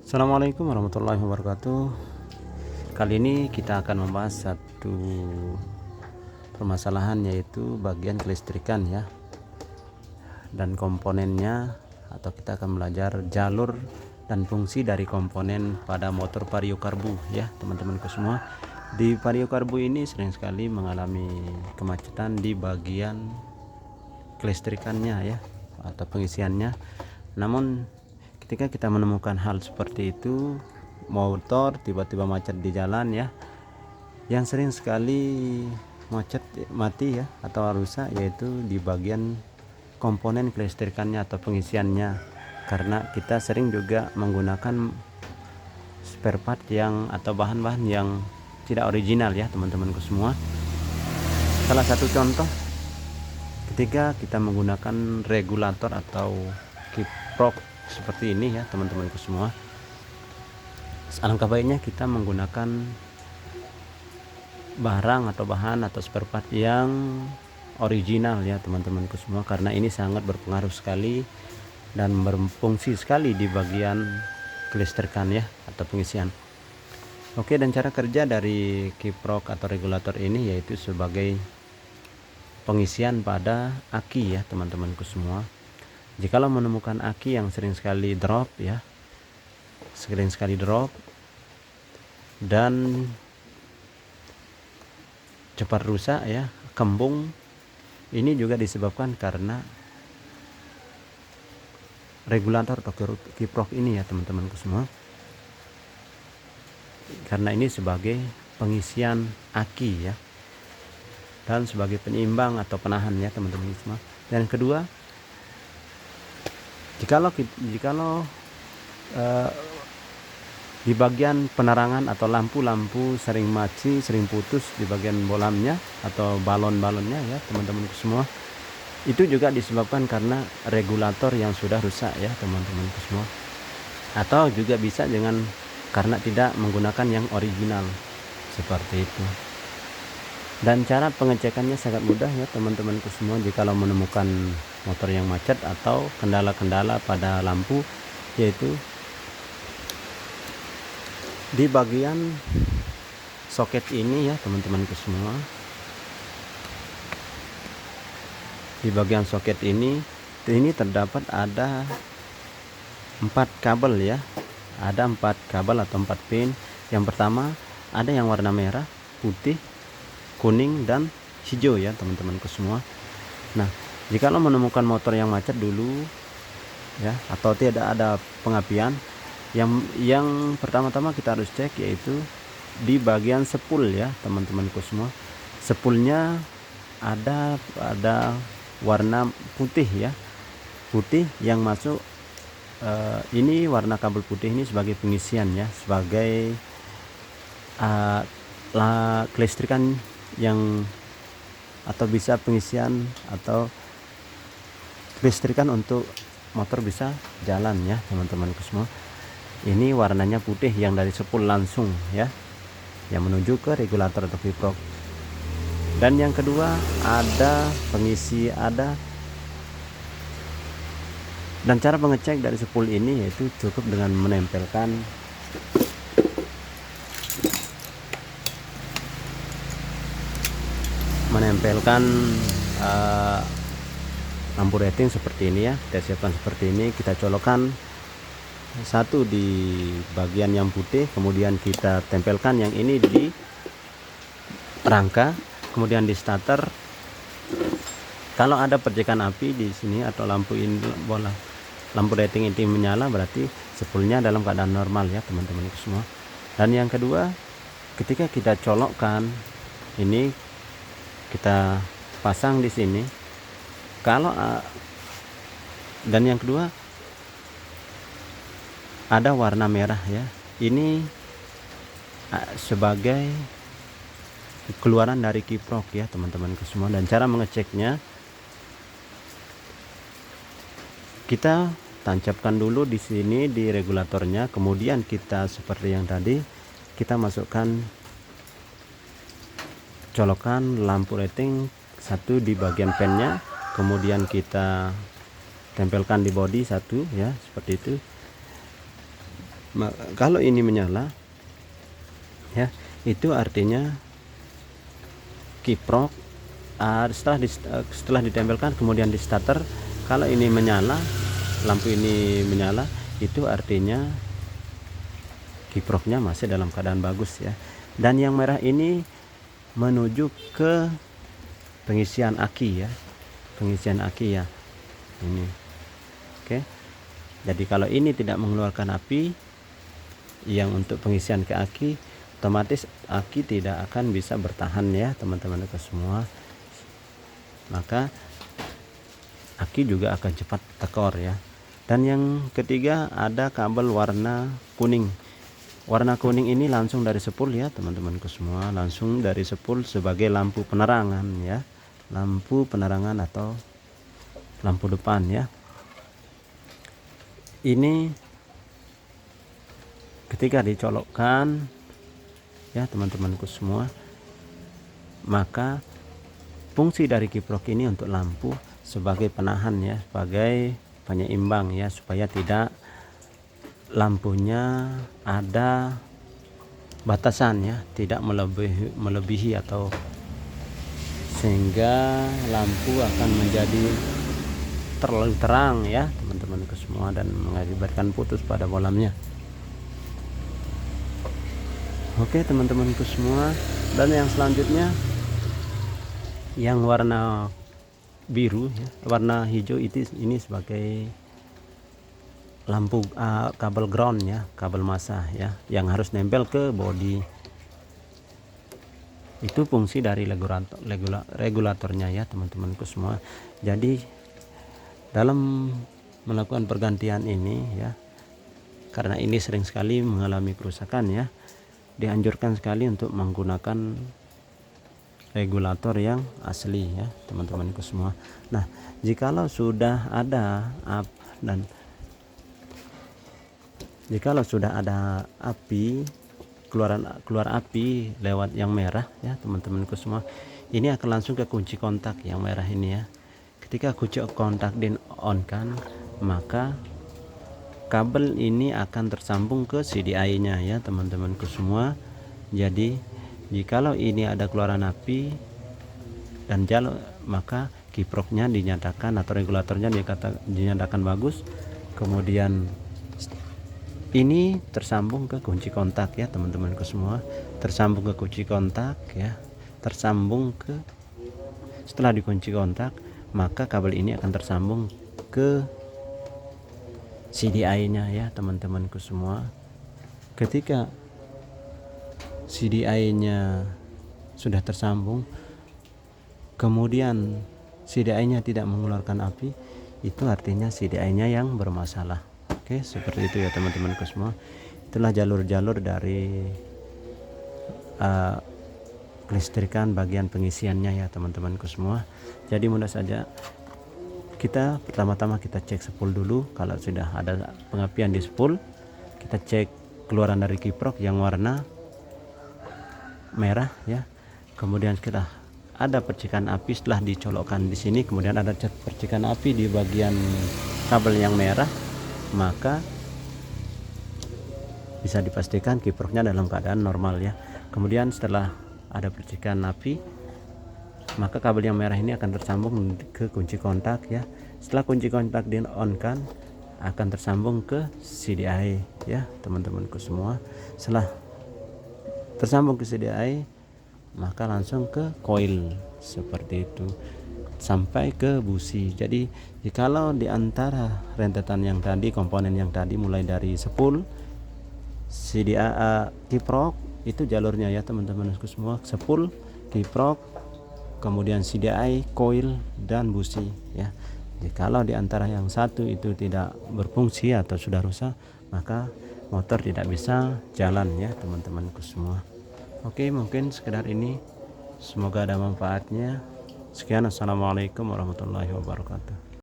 Assalamualaikum warahmatullahi wabarakatuh. Kali ini kita akan membahas satu permasalahan, yaitu bagian kelistrikan ya, dan komponennya, atau kita akan belajar jalur dan fungsi dari komponen pada motor vario karbu ya teman-temanku semua. Di vario karbu ini sering sekali mengalami kemacetan di bagian kelistrikannya ya, atau pengisiannya. Namun ketika kita menemukan hal seperti itu, motor tiba-tiba macet di jalan ya, yang sering sekali mati ya atau rusak, yaitu di bagian komponen kelistrikannya atau pengisiannya, karena kita sering juga menggunakan spare part yang atau bahan-bahan yang tidak original ya teman-temanku semua. Salah satu contoh, ketika kita menggunakan regulator atau kiprok seperti ini ya teman-temanku semua, alangkah baiknya kita menggunakan barang atau bahan atau spare part yang original ya teman-temanku semua, karena ini sangat berpengaruh sekali dan berfungsi sekali di bagian kelistrikan ya atau pengisian. Oke, dan cara kerja dari kiprok atau regulator ini yaitu sebagai pengisian pada aki ya teman-temanku semua. Jikalau menemukan aki yang sering sekali drop dan cepat rusak ya, kembung, ini juga disebabkan karena regulator atau kiprok ini ya teman-temanku semua, karena ini sebagai pengisian aki ya, dan sebagai penyeimbang atau penahan ya teman-teman semua. Dan kedua, jikalau di bagian penerangan atau lampu-lampu sering mati, sering putus di bagian bolamnya atau balon-balonnya ya teman-teman semua, itu juga disebabkan karena regulator yang sudah rusak ya teman-teman semua, atau juga bisa dengan karena tidak menggunakan yang original seperti itu. Dan cara pengecekannya sangat mudah ya teman-temanku semua. Jikalau menemukan motor yang macet atau kendala-kendala pada lampu, yaitu di bagian soket ini ya teman-temanku semua. Di bagian soket ini terdapat ada 4 kabel ya, ada 4 kabel atau 4 pin. Yang pertama ada yang warna merah, putih, kuning, dan hijau ya teman-temanku semua. Nah, jikalau menemukan motor yang macet dulu ya, atau tidak ada pengapian, yang pertama-tama kita harus cek yaitu di bagian sepul ya teman-temanku semua. Sepulnya ada warna putih ya, putih yang masuk ini warna kabel putih ini sebagai pengisian ya, sebagai kelistrikan yang, atau bisa pengisian atau kelistrikan untuk motor bisa jalan ya teman-temanku semua. Ini warnanya putih yang dari sepul langsung ya, yang menuju ke regulator atau kiprok. Dan yang kedua ada pengisi, dan cara mengecek dari sepul ini yaitu cukup dengan menempelkan lampu rating seperti ini ya. Kita siapkan seperti ini, kita colokkan satu di bagian yang putih, kemudian kita tempelkan yang ini di rangka, kemudian di starter. Kalau ada percikan api di sini atau lampu rating ini menyala, berarti sepulnya dalam keadaan normal ya teman-teman semua. Dan yang kedua, ketika kita colokkan ini, kita pasang di sini. Dan yang kedua ada warna merah ya, ini sebagai keluaran dari kiprok ya teman-teman semua. Dan cara mengeceknya, kita tancapkan dulu di sini di regulatornya, kemudian kita seperti yang tadi, kita masukkan colokan lampu rating satu di bagian pennya, kemudian kita tempelkan di bodi satu ya, seperti itu. Kalau ini menyala ya, itu artinya kiprok setelah ditempelkan kemudian di starter, kalau ini menyala, lampu ini menyala, itu artinya kiproknya masih dalam keadaan bagus ya. Dan yang merah ini menuju ke pengisian aki ya, pengisian aki ya ini. Oke, jadi kalau ini tidak mengeluarkan api yang untuk pengisian ke aki, otomatis aki tidak akan bisa bertahan ya teman-teman semua, maka aki juga akan cepat tekor ya. Dan yang ketiga ada kabel warna kuning. Warna kuning ini langsung dari spool ya teman-temanku semua, langsung dari spool sebagai lampu penerangan ya, lampu penerangan atau lampu depan ya. Ini ketika dicolokkan ya teman-temanku semua, maka fungsi dari kiprok ini untuk lampu sebagai penahan ya, sebagai penyeimbang ya, supaya tidak lampunya ada batasan ya, tidak melebihi atau sehingga lampu akan menjadi terlalu terang ya teman-temanku semua dan mengakibatkan putus pada bolamnya. Oke teman-temanku semua, dan yang selanjutnya yang warna biru ya, warna hijau ini sebagai lampu kabel ground ya, kabel massa ya, yang harus nempel ke bodi. Itu fungsi dari regulatornya ya teman-temanku semua. Jadi dalam melakukan pergantian ini ya, karena ini sering sekali mengalami kerusakan ya, dianjurkan sekali untuk menggunakan regulator yang asli ya teman-temanku semua. Nah, jikalau sudah ada api, keluar api lewat yang merah ya teman-temanku semua, ini akan langsung ke kunci kontak yang merah ini ya. Ketika kunci kontak di on kan, maka kabel ini akan tersambung ke CDI nya ya teman-temanku semua. Jadi jikalau ini ada keluaran api dan jalur, maka kiproknya dinyatakan atau regulatornya dinyatakan bagus. Kemudian ini tersambung ke kunci kontak ya teman-temanku semua, tersambung ke kunci kontak ya, setelah dikunci kontak, maka kabel ini akan tersambung ke CDI nya ya teman-temanku semua. Ketika CDI nya sudah tersambung, kemudian CDI nya tidak mengeluarkan api, itu artinya CDI nya yang bermasalah. Oke, seperti itu ya teman-temanku semua. Itulah jalur-jalur dari kelistrikan bagian pengisiannya ya teman-temanku semua. Jadi mudah saja, kita pertama-tama kita cek spool dulu. Kalau sudah ada pengapian di spool, kita cek keluaran dari kiprok yang warna merah ya. Kemudian kita ada percikan api setelah dicolokkan di sini, kemudian ada percikan api di bagian kabel yang merah, maka bisa dipastikan kiproknya dalam keadaan normal ya. Kemudian setelah ada percikan api, maka kabel yang merah ini akan tersambung ke kunci kontak ya. Setelah kunci kontak di on kan, akan tersambung ke CDI ya teman-temanku semua. Setelah tersambung ke CDI, maka langsung ke coil seperti itu sampai ke busi. Jadi jikalau di antara rentetan yang tadi, komponen yang tadi, mulai dari spool, CDI, kiprok, itu jalurnya ya teman-temanku semua, spool, kiprok, kemudian CDI, coil, dan busi ya. Jikalau di antara yang satu itu tidak berfungsi atau sudah rusak, maka motor tidak bisa jalan ya teman-temanku semua. Oke, mungkin sekedar ini, semoga ada manfaatnya. Sekian, assalamualaikum warahmatullahi wabarakatuh.